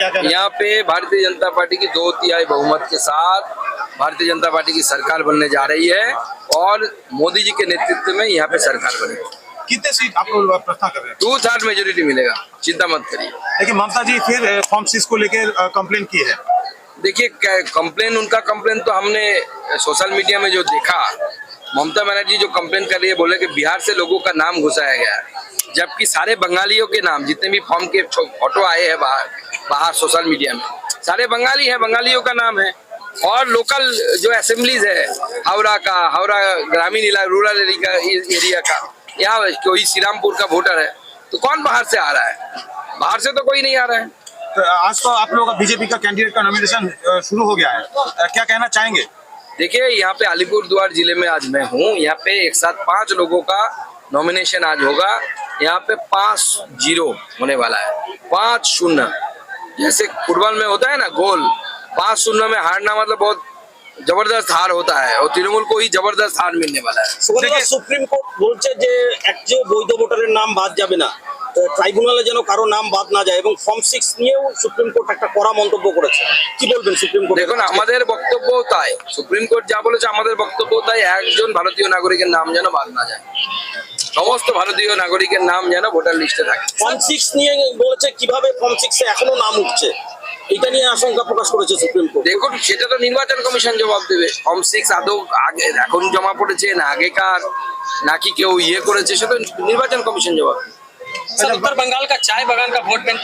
यहाँ पे भारतीय जनता पार्टी की 2/3 बहुमत के साथ भारतीय जनता पार्टी की सरकार बनने जा रही है और मोदी जी के नेतृत्व में यहाँ पे सरकार बनेगी। कितने सीट आप लोग प्रश्न कर रहे हैं? 2/3 मेजोरिटी मिलेगा, चिंता मत करिए। लेकिन ममता जी फिर फॉर्म 6 को लेकर कंप्लेन की है। देखिए उनका कंप्लेन तो हमने सोशल मीडिया में जो देखा, ममता बनर्जी जो कंप्लेन कर रही है, बोले कि बिहार से लोगों का नाम घुसाया गया है, जबकि सारे बंगालियों के नाम, जितने भी फॉर्म के फोटो आए हैं बाहर सोशल मीडिया में, सारे बंगाली है, बंगालियों का नाम है। और लोकल जो असेंबलीज है, हावड़ा ग्रामीण इलाका, रूरल एरिया का, यहाँ कोई श्रीरामपुर का वोटर है, तो कौन बाहर से आ रहा है? बाहर से तो कोई नहीं आ रहा है। तो आज तो आप लोगों का बीजेपी का कैंडिडेट का नॉमिनेशन शुरू हो गया है, क्या कहना चाहेंगे? देखिए, यहाँ पे अलीपुरद्वार जिले में आज मैं हूँ, यहाँ पे एक साथ 5 लोगों का नॉमिनेशन आज होगा। यहाँ पे 5-0 होने वाला है, 5-0, जैसे फुटबॉल में होता है ना गोल, 5-0 में हारना मतलब बहुत जबरदस्त हार होता है, और तृणमूल को ही जबरदस्त हार मिलने वाला है। সুপ্রিম কোর্ট বলছে যে একজন বৈধ ভোটারের নাম বাদ যাবে না, ট্রাইব্যুনালে যেন কারো নাম বাদ না যায়, এবং ফর্ম 6 নিয়েও সুপ্রিম কোর্ট একটা কড়া মন্তব্য করেছে। কি বলবেন সুপ্রিম কোর্ট? দেখুন, আমাদের বক্তব্য তাই, সুপ্রিম কোর্ট যা বলেছে আমাদের বক্তব্য তাই, একজন ভারতীয় নাগরিকের নাম যেন বাদ না যায়, সমস্ত ভারতীয় নাগরিকের নাম যেন ভোটার লিস্টে থাকে। ফর্ম 6 নিয়ে বলেছে কিভাবে ফর্ম 6 এ এখনো নাম উঠছে, এটা নিয়ে আশঙ্কা প্রকাশ করেছে সুপ্রিম কোর্ট। দেখুন, সেটা তো নির্বাচন কমিশন জবাব দেবে। ফর্ম 6 আদৌ আগে এখন জমা পড়েছে না আগেকার, নাকি কেউ করেছে, সেটা নির্বাচন কমিশন জবাব দেবে। उत्तर बंगाल का चाय बागान का वोट बैंक